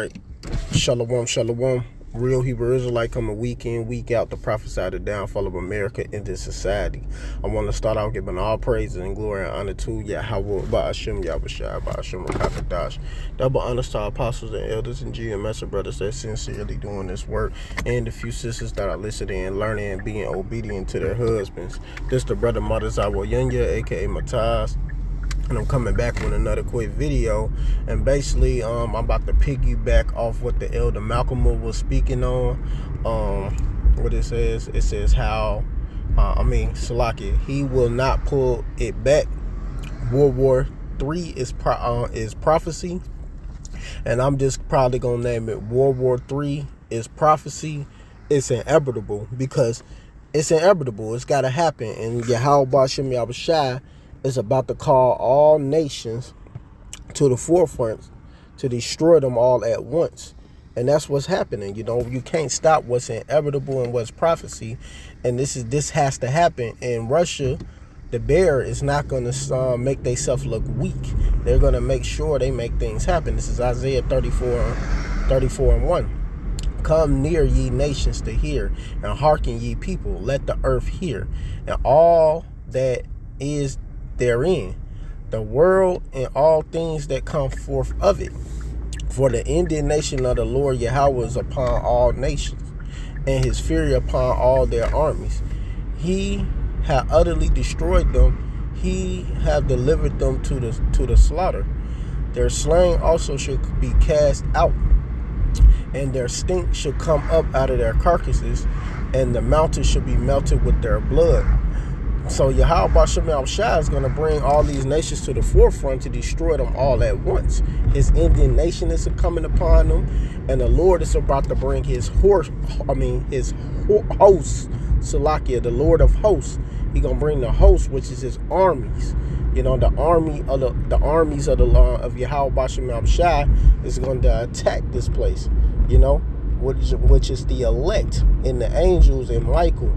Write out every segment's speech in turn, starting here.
right. Shalom, shalom. Real Hebrew Israelite coming week in, week out to prophesy the downfall of America and this society. I want to start out giving all praises and glory and honor to YAHAWASHI, YAHAWASHI, Rakadash. Double honor to our apostles and elders and GMS brothers that sincerely doing this work, and the few sisters that are listening and learning and being obedient to their husbands. This the brother Madazawa Yunya, aka Mataz. And I'm coming back with another quick video, and basically I'm about to piggyback off what the elder Malcolm was speaking on. What it says how Salaki, he will not pull it back. World War III is prophecy, and I'm just probably gonna name it World War III is prophecy. It's inevitable because it's inevitable. It's got to happen, and YAHAWASHI is about to call all nations to the forefront to destroy them all at once. And that's what's happening. You know, you can't stop what's inevitable and what's prophecy. And this has to happen. And Russia, the bear, is not going to make themselves look weak. They're going to make sure they make things happen. This is Isaiah 34:1. Come near, ye nations, to hear, and hearken, ye people. Let the earth hear, and all that is therein, the world and all things that come forth of it. For the indignation of the Lord Yahweh is upon all nations, and his fury upon all their armies. He hath utterly destroyed them. He hath delivered them to the slaughter. Their slain also should be cast out, and their stink should come up out of their carcasses, and the mountains should be melted with their blood. So YAHAWASHI is going to bring all these nations to the forefront to destroy them all at once. His indignation is coming upon them, and the Lord is about to bring his host, Salakia, the Lord of hosts. He's going to bring the host, which is his armies. You know, the armies of YAHAWASHI is going to attack this place. You know, which is the elect and the angels and Michael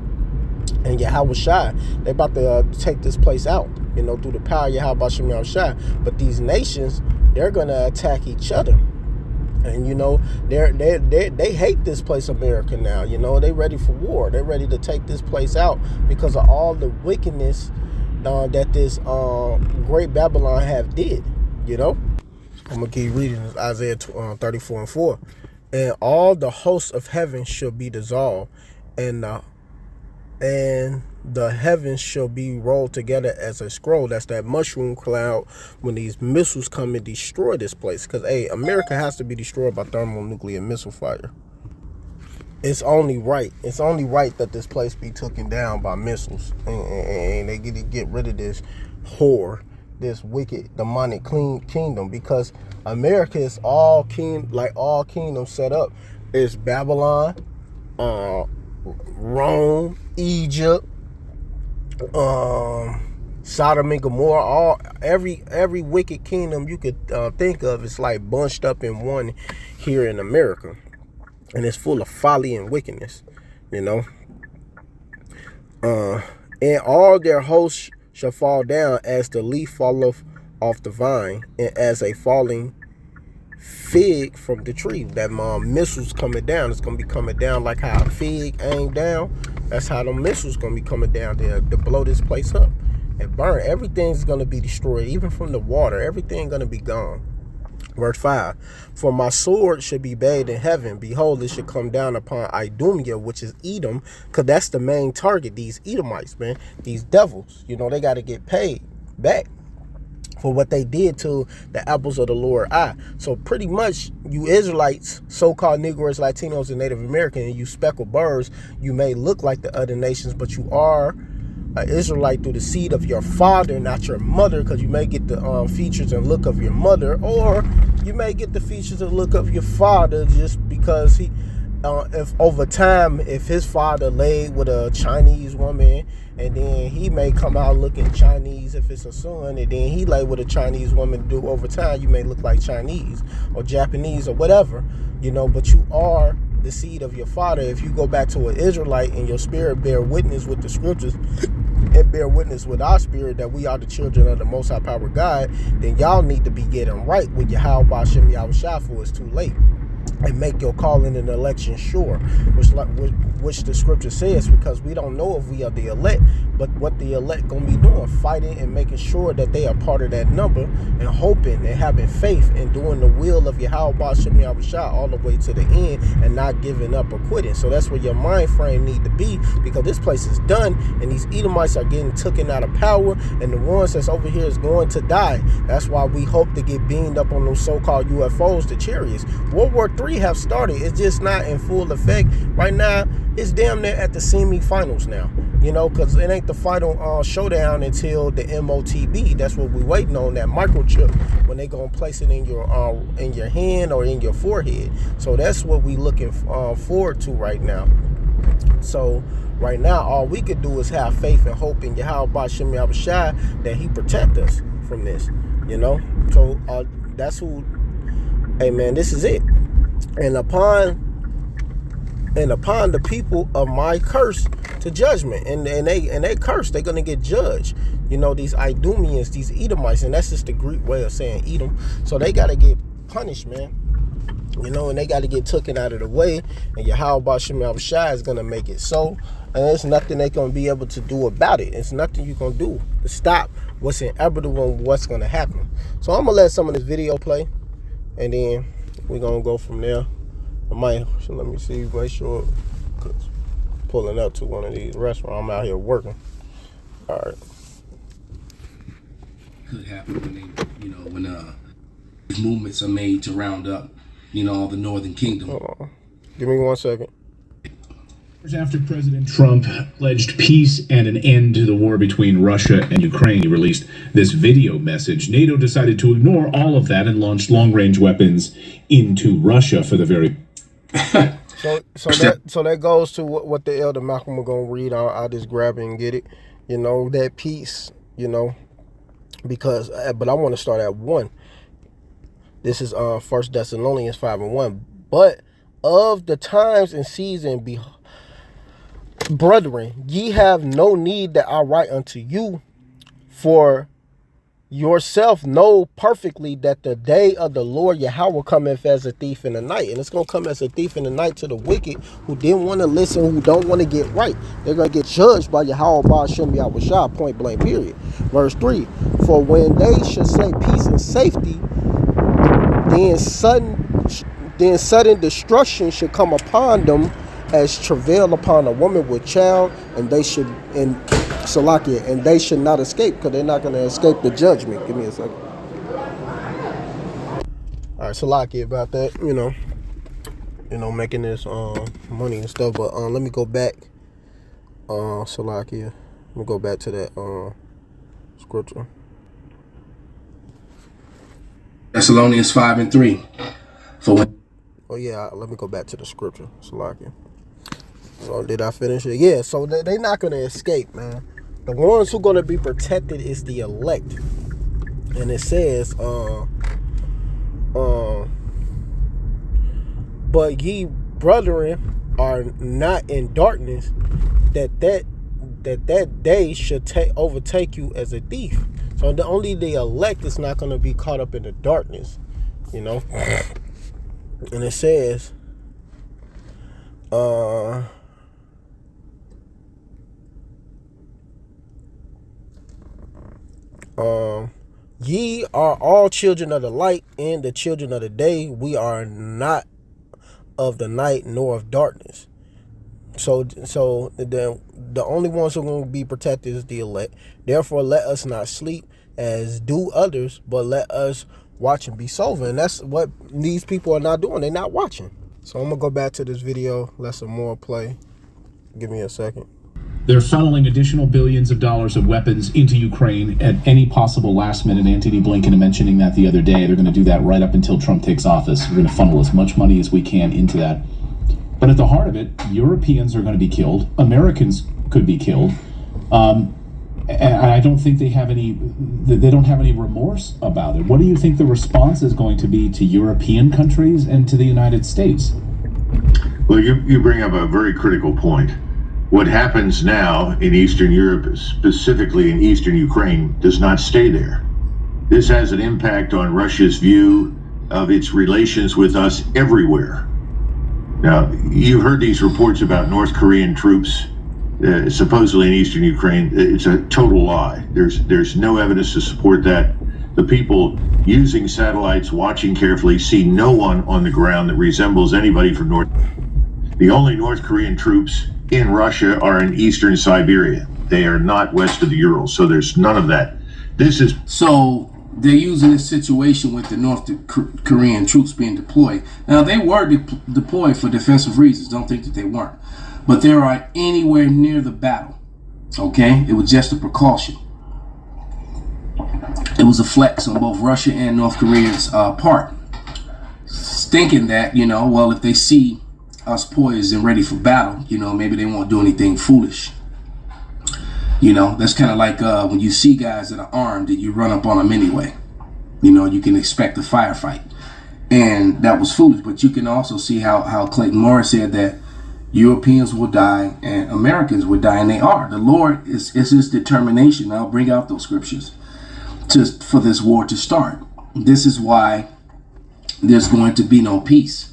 and YAHAWASHI. They're about to take this place out, you know, through the power of YAHAWASHI. But these nations, they're going to attack each other. And, you know, they hate this place, America, now. You know, they ready for war. They're ready to take this place out because of all the wickedness that this great Babylon have did, you know. I'm going to keep reading this, Isaiah 34:4. And all the hosts of heaven shall be dissolved, and the heavens shall be rolled together as a scroll. That's that mushroom cloud when these missiles come and destroy this place. Because, hey, America has to be destroyed by thermonuclear missile fire. It's only right. It's only right that this place be taken down by missiles. And they get rid of this whore, this wicked, demonic kingdom. Because America is all kingdoms set up. It's Babylon, Rome, Egypt, Sodom and Gomorrah, every wicked kingdom you could think of is like bunched up in one here in America, and it's full of folly and wickedness, you know. And all their hosts shall fall down as the leaf falleth off the vine, and as a falling fig from the tree. That missiles coming down, it's gonna be coming down like how a fig aimed down. That's how the missiles gonna be coming down there to blow this place up and burn. Everything's gonna be destroyed, even from the water. Everything gonna be gone. Verse 5. For my sword should be bathed in heaven. Behold, it should come down upon Idumea, which is Edom, because that's the main target. These Edomites, man, these devils, you know, they got to get paid back for what they did to the apples of the Lord's eye. So pretty much you Israelites, so-called Negroes, Latinos, and Native American, and you speckled birds, you may look like the other nations, but you are an Israelite through the seed of your father, not your mother, because you may get the features and look of your mother, or you may get the features and look of your father just because he, if over time, if his father laid with a Chinese woman, and then he may come out looking Chinese if it's a son, and then he lay with a Chinese woman, do over time, you may look like Chinese or Japanese or whatever, you know, but you are the seed of your father. If you go back to an Israelite and your spirit bear witness with the scriptures and bear witness with our spirit that we are the children of the Most High Power God, then y'all need to be getting right with YAHAWASHI, for it's too late. and make your calling and election sure, which the scripture says, because we don't know if we are the elect, but what the elect gonna be doing, fighting and making sure that they are part of that number, and hoping and having faith and doing the will of YAHAWASHI all the way to the end, and not giving up or quitting. So that's where your mind frame need to be, because this place is done, and these Edomites are getting taken out of power, and the ones that's over here is going to die. That's why we hope to get beamed up on those so-called UFOs, the chariots. World War III have started. It's just not in full effect right now. It's damn near at the semi-finals now, you know, because it ain't the final showdown until the MOTB. That's what we're waiting on, that microchip, when they gonna place it in your hand or in your forehead. So that's what we looking forward to right now. So right now, all we could do is have faith and hope in YAHAWASHI that he protect us from this, you know. So that's who. Hey man, this is it. And upon the people of my curse to judgment, and they curse, they're gonna get judged. You know, these Idumeans, these Edomites, and that's just the Greek way of saying Edom. So they gotta get punished, man. You know, and they gotta get taken out of the way. And YAHAWASHI is gonna make it so, and there's nothing they gonna be able to do about it. It's nothing you gonna do to stop what's inevitable and what's gonna happen. So I'm gonna let some of this video play, and then we're gonna go from there. I might, so let me see, make sure, cause pulling up to one of these restaurants. I'm out here working. All right. Could happen when they, you know, when movements are made to round up, you know, all the Northern Kingdom. Hold on. Give me 1 second. After President Trump pledged peace and an end to the war between Russia and Ukraine, he released this video message. NATO decided to ignore all of that and launched long-range weapons into Russia for the very... So that goes to what the Elder Malcolm are going to read. I'll just grab it and get it. You know, that peace, you know, because, but I want to start at 1. This is 1 Thessalonians 5:1. But of the times and season, brethren, ye have no need that I write unto you, for yourself know perfectly that the day of the Lord Yahweh cometh as a thief in the night. And it's going to come as a thief in the night to the wicked who didn't want to listen, who don't want to get right. They're going to get judged by YAHAWASHI, point blank, period. Verse 3, for when they shall say peace and safety, then sudden destruction should come upon them as travail upon a woman with child, and they should, and Salakia, and they should not escape, because they're not going to escape the judgment. Give me a second. All right, Salakia about that, you know, making this money and stuff. But let me go back, Salakia. Let me go back to that scripture. Thessalonians 5:3. For when... Oh yeah, let me go back to the scripture, Salakia. So did I finish it? Yeah, so they're not going to escape, man. The ones who are going to be protected is the elect. And it says, but ye brethren are not in darkness, that day should overtake you as a thief. So only the elect is not going to be caught up in the darkness, you know. And it says, ye are all children of the light and the children of the day. We are not of the night nor of darkness. So the only ones who are going to be protected is the elect. Therefore, let us not sleep as do others, but let us watch and be sober. And that's what these people are not doing. They're not watching. So I'm going to go back to this video, let some more play. Give me a second. They're funneling additional billions of dollars of weapons into Ukraine at any possible last minute. Antony Blinken mentioning that the other day. They're going to do that right up until Trump takes office. We're going to funnel as much money as we can into that. But at the heart of it, Europeans are going to be killed. Americans could be killed. And I don't think they don't have any remorse about it. What do you think the response is going to be to European countries and to the United States? Well, you bring up a very critical point. What happens now in Eastern Europe, specifically in Eastern Ukraine, does not stay there. This has an impact on Russia's view of its relations with us everywhere. Now, you've heard these reports about North Korean troops supposedly in eastern Ukraine. It's a total lie. There's no evidence to support that. The people using satellites, watching carefully, see no one on the ground that resembles anybody from North. The only North Korean troops in Russia are in eastern Siberia. They are not west of the Urals, so there's none of that. This is So they're using this situation with the North Korean troops being deployed. Now, they were deployed for defensive reasons. Don't think that they weren't. But they aren't anywhere near the battle. Okay? It was just a precaution. It was a flex on both Russia and North Korea's part. Thinking that, you know, well, if they see us poised and ready for battle, you know, maybe they won't do anything foolish. You know, that's kind of like when you see guys that are armed and you run up on them anyway. You know, you can expect a firefight. And that was foolish. But you can also see how Clayton Morris said that Europeans will die and Americans will die, and they are. The Lord is his determination. I'll bring out those scriptures for this war to start. This is why there's going to be no peace.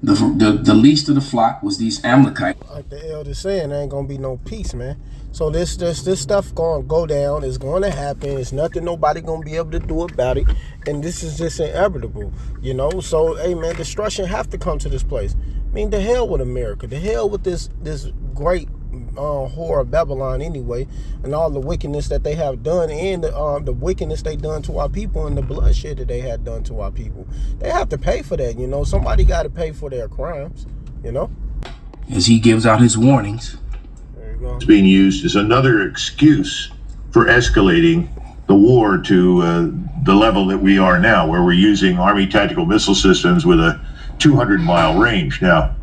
The least of the flock was these Amalekites. Like the elder saying, there ain't gonna be no peace, man. So this stuff gonna go down. It's gonna happen. It's nothing nobody gonna be able to do about it. And this is just inevitable, you know. So hey, man, destruction have to come to this place. I mean, the hell with America. The hell with this great whore of Babylon anyway, and all the wickedness that they have done, and the wickedness they done to our people, and the bloodshed that they had done to our people. They have to pay for that, you know. Somebody got to pay for their crimes, you know. As he gives out his warnings. There you go. It's being used as another excuse for escalating the war to the level that we are now, where we're using Army tactical missile systems with a 200-mile range. Now,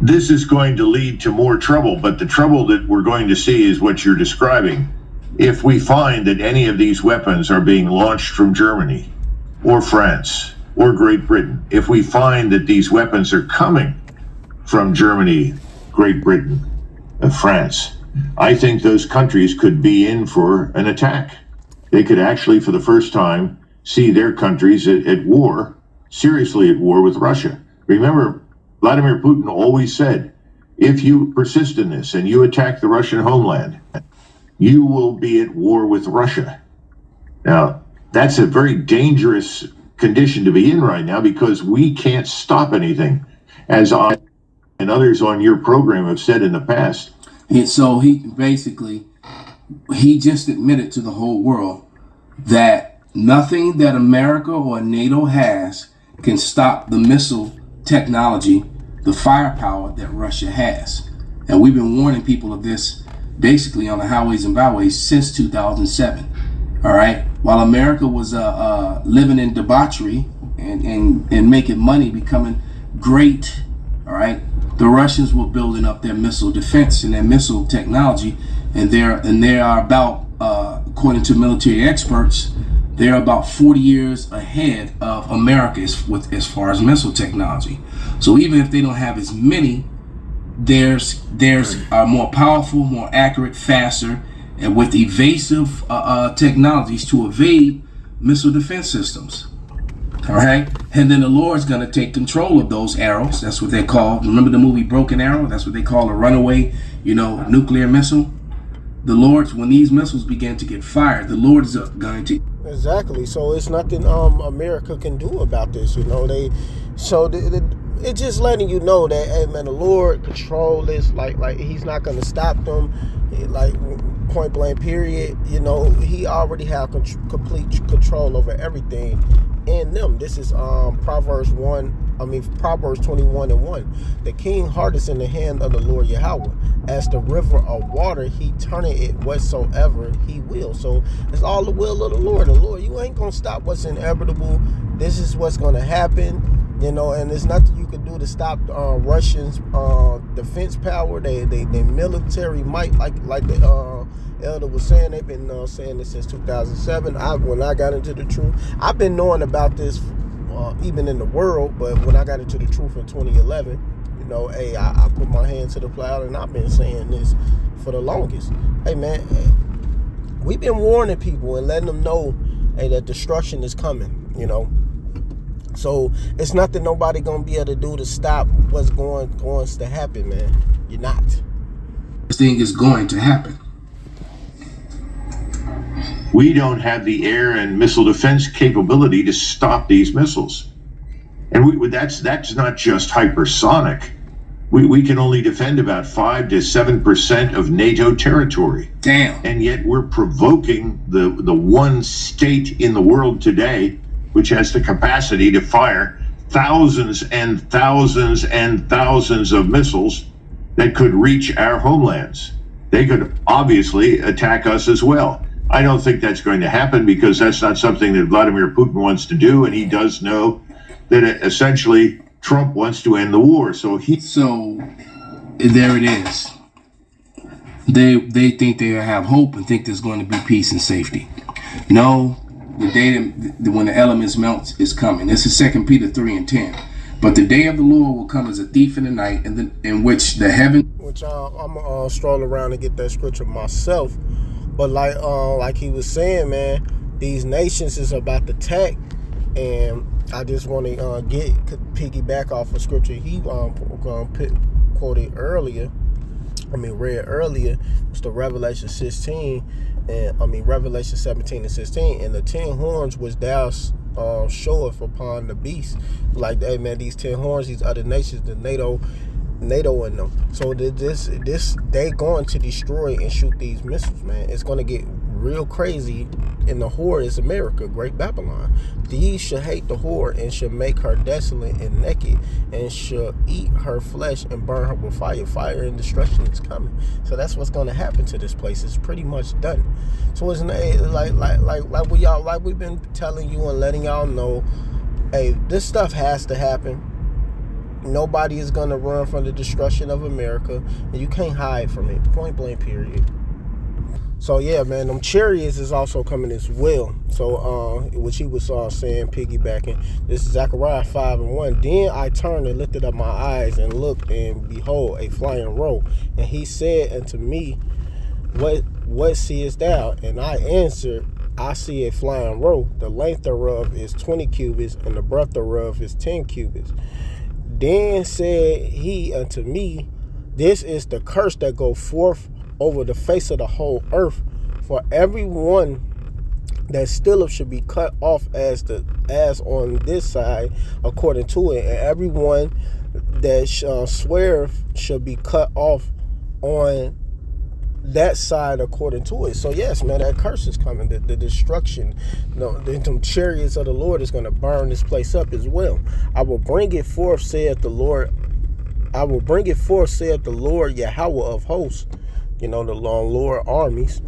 this is going to lead to more trouble, but the trouble that we're going to see is what you're describing. If we find that any of these weapons are being launched from Germany or France or Great Britain, if we find that these weapons are coming from Germany, Great Britain, and France, I think those countries could be in for an attack. They could actually, for the first time, see their countries at war, seriously at war with Russia. Remember, Vladimir Putin always said, if you persist in this and you attack the Russian homeland, you will be at war with Russia. Now, that's a very dangerous condition to be in right now, because we can't stop anything, as I and others on your program have said in the past. And so he just admitted to the whole world that nothing that America or NATO has can stop the missile technology, the firepower that Russia has. And we've been warning people of this basically on the highways and byways since 2007. All right. While America was living in debauchery and making money, becoming great. All right. The Russians were building up their missile defense and their missile technology. And they are about, according to military experts, they're about 40 years ahead of America as far as missile technology. So even if they don't have as many, there's more powerful, more accurate, faster, and with evasive technologies to evade missile defense systems. All right, and then the Lord's going to take control of those arrows. That's what they call. Remember the movie Broken Arrow? That's what they call a runaway, nuclear missile. The Lord's, when these missiles begin to get fired, the Lord is going to. Exactly. So it's nothing America can do about this. It's just letting you know that, hey man, the Lord control this. Like He's not going to stop them. Like point blank. Period. He already have complete control over everything in them. This is Proverbs 21:1. The king's heart is in the hand of the Lord Yahweh. As the river of water, he turneth it whatsoever he will. So it's all the will of the Lord. The Lord, you ain't gonna stop what's inevitable. This is what's gonna happen. And there's nothing you can do to stop Russians' defense power, they military might, like the elder was saying. They've been saying this since 2007. When I got into the truth, I've been knowing about this even in the world, but when I got into the truth in 2011, hey, I put my hand to the plow, and I've been saying this for the longest. Hey man, we've been warning people and letting them know, hey, that destruction is coming. So it's nothing nobody gonna be able to do to stop what's going to happen, man. You're not. This thing is going to happen. We don't have the air and missile defense capability to stop these missiles. And that's not just hypersonic. We can only defend about 5 to 7% of NATO territory. Damn. And yet we're provoking the one state in the world today which has the capacity to fire thousands and thousands and thousands of missiles that could reach our homelands. They could obviously attack us as well. I don't think that's going to happen because that's not something that Vladimir Putin wants to do, and he does know that essentially Trump wants to end the war. So there it is. They think they have hope and think there's going to be peace and safety. No, the day when the elements melt is coming. This is 2 Peter 3:10. But the day of the Lord will come as a thief in the night, in which the heaven. Which I'm gonna stroll around and get that scripture myself. But like he was saying, man, these nations is about to attack, and I just want to piggyback off a scripture he quoted earlier. Read earlier. It's the Revelation 16, and Revelation 17 and 16, and the 10 horns which thou showeth upon the beast. Like, hey man, these 10 horns, these other nations, the NATO in them. So this they going to destroy and shoot these missiles, man. It's going to get real crazy, and the whore is America, Great Babylon. These shall hate the whore and shall make her desolate and naked, and shall eat her flesh and burn her with fire. Fire and destruction is coming. So that's what's going to happen to this place. It's pretty much done. So it's like we've been telling you and letting y'all know, hey, this stuff has to happen. Nobody is going to run from the destruction of America, and you can't hide from it. Point blank, period. So yeah, man, them chariots is also coming as well. So which he was saying, piggybacking. This is Zechariah 5:1. Then I turned and lifted up my eyes and looked, and behold, a flying roll. And he said unto me, What seest thou? And I answered, I see a flying roll. The length thereof is 20 cubits, and the breadth thereof is 10 cubits. Then said he unto me, This is the curse that go forth over the face of the whole earth. For everyone that stilleth should be cut off as on this side according to it, and everyone that sweareth shall be cut off on that side according to it. So yes, man, that curse is coming. The destruction, them chariots of the Lord is going to burn this place up as well. I will bring it forth, saith the Lord. I will bring it forth, saith the Lord Yahweh of hosts. The Lord armies.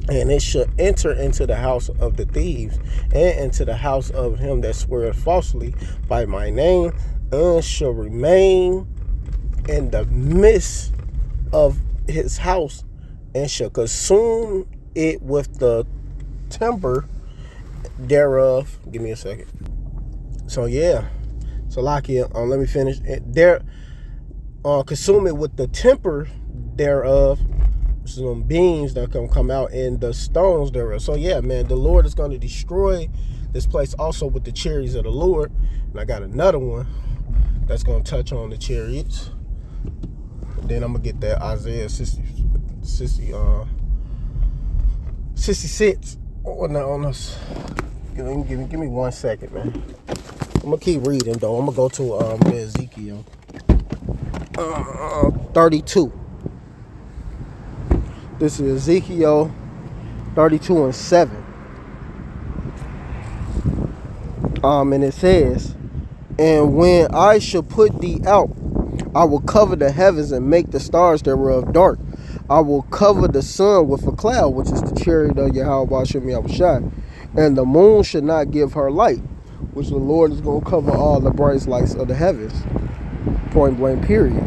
And it shall enter into the house of the thieves, and into the house of him that sweareth falsely by my name, and shall remain in the midst of his house, and shall consume it with the timber thereof. Give me a second. So yeah. So Lakia, let me finish. Consume it with the timber thereof. Some beams that can come out, and the stones thereof. So yeah, man, the Lord is going to destroy this place also with the chariots of the Lord. And I got another one that's going to touch on the chariots. Then I'm going to get that Isaiah 66 on us. Give me 1 second, man. I'm going to keep reading, though. I'm going to go to Ezekiel 32. This is Ezekiel 32:7. And it says, And when I shall put thee out, I will cover the heavens and make the stars thereof dark. I will cover the sun with a cloud, which is the chariot of YAHAWASHI. And the moon shall not give her light, which the Lord is going to cover all the bright lights of the heavens. Point blank, period.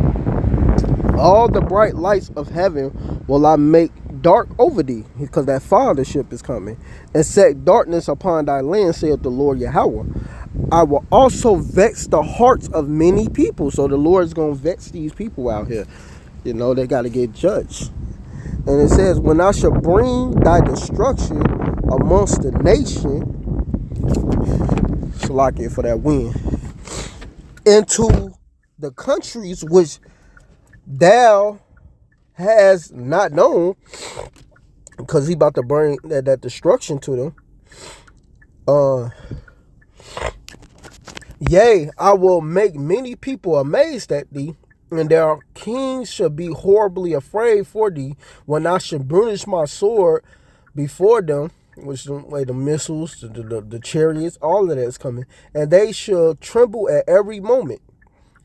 All the bright lights of heaven will I make dark over thee, because that fathership is coming, and set darkness upon thy land, saith the Lord Yahweh. I will also vex the hearts of many people. So the Lord is going to vex these people out here. They got to get judged. And it says, when I shall bring thy destruction amongst the nation. Slock it for that win. Into the countries which thou has not known, because he about to bring that destruction to them. Yea, I will make many people amazed at thee, and their kings shall be horribly afraid for thee, when I shall burnish my sword before them, which the missiles, the chariots, all of that is coming, and they shall tremble at every moment,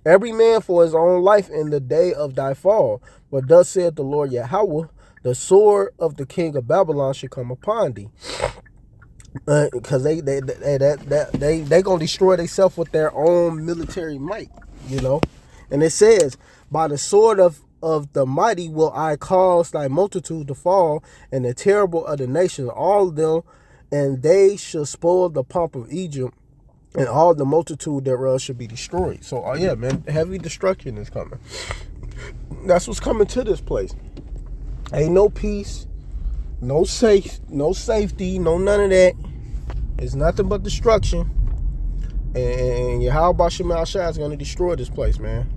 every man for his own life in the day of thy fall. But thus saith the Lord Yahweh, the sword of the king of Babylon shall come upon thee. Because they gonna destroy themselves with their own military might, you know. And it says, by the sword of the mighty will I cause thy multitude to fall, and the terrible of the nations, all of them, and they shall spoil the pomp of Egypt, and all the multitude thereof shall be destroyed. So, yeah, man, heavy destruction is coming. That's what's coming to this place. Ain't no peace, no safety, no none of that. It's nothing but destruction. And YAHAWASHI is going to destroy this place, man.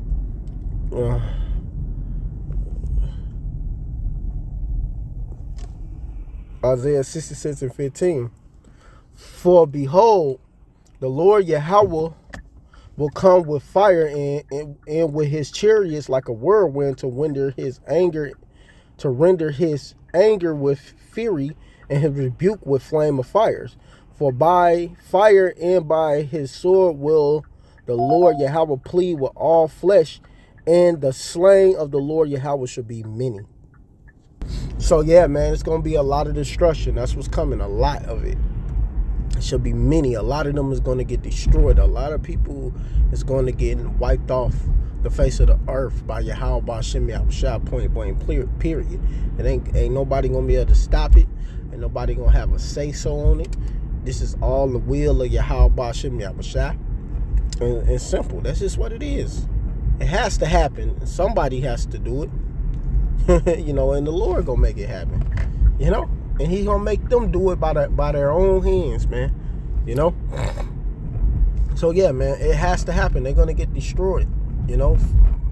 Isaiah 66:15. For behold, the Lord Yahweh will come with fire and with his chariots like a whirlwind to render his anger with fury, and his rebuke with flame of fires. For by fire and by his sword will the Lord Yahweh plead with all flesh, and the slain of the Lord Yahweh shall be many. So yeah, man, it's going to be a lot of destruction. That's what's coming, a lot of it. It shall be many. A lot of them is going to get destroyed. A lot of people is going to get wiped off the face of the earth by YAHAWASHI, point blank, period. It ain't nobody going to be able to stop it. Ain't nobody going to have a say-so on it. This is all the will of YAHAWASHI. And it's simple. That's just what it is. It has to happen. Somebody has to do it. You know, and the Lord gonna make it happen. You know? And he gonna make them do it by their own hands, man. You know? So yeah, man, it has to happen. They're gonna get destroyed. You know?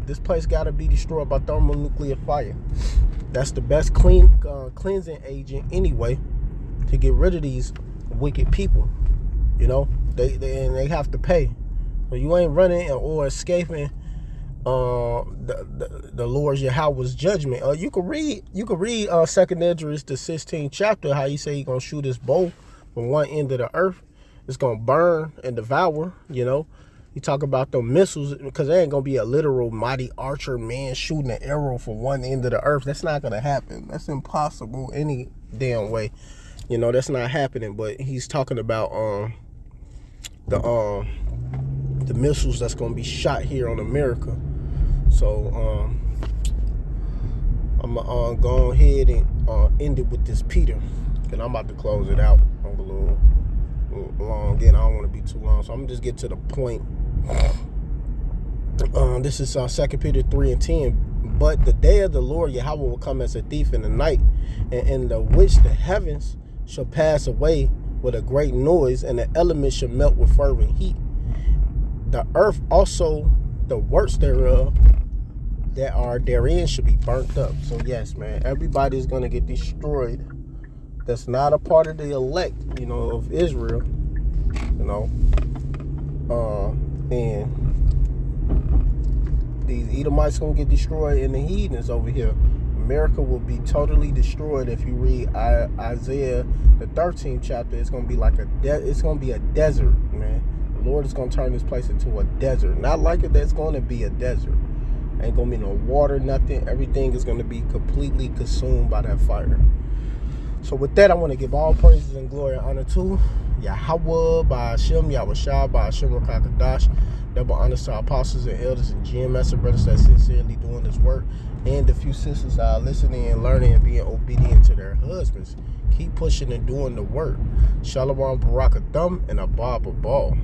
This place gotta be destroyed by thermonuclear fire. That's the best cleansing agent anyway to get rid of these wicked people. You know? They have to pay. So you ain't running or escaping the Lord Yahweh's judgment. You could read 2nd Esdras, the 16th chapter, how he say he gonna shoot his bow from one end of the earth. It's gonna burn and devour. You know, he talk about the missiles, because there ain't gonna be a literal mighty archer man shooting an arrow from one end of the earth. That's not gonna happen. That's impossible any damn way. You know, that's not happening. But he's talking about the missiles that's gonna be shot here on America. So I'm gonna go ahead and end it with this Peter, and I'm about to close it out. I'm a little long again. I don't want to be too long, so I'm gonna just get to the point. This is 2 Peter 3:10. But the day of the Lord Yahweh will come as a thief in the night, and in the which the heavens shall pass away with a great noise, and the elements shall melt with fervent heat. The earth also, the works thereof that are therein, should be burnt up. So yes, man, everybody's gonna get destroyed that's not a part of the elect, you know, of Israel. You know, and these Edomites gonna get destroyed, and the heathens over here. America will be totally destroyed. If you read Isaiah the 13th chapter, it's gonna be like it's gonna be a desert, man. The Lord is gonna turn this place into a desert. Not like it that's gonna be a desert. Ain't gonna be no water, nothing. Everything is gonna be completely consumed by that fire. So with that, I want to give all praises and glory and honor to Yahweh, by Hashem, Yahawashi, by Hashem Rakakadash. Double honors to our apostles and elders and GMS and brothers that sincerely doing this work, and the few sisters that are listening and learning and being obedient to their husbands. Keep pushing and doing the work. Shalom, Barakathum, and Abba Ball.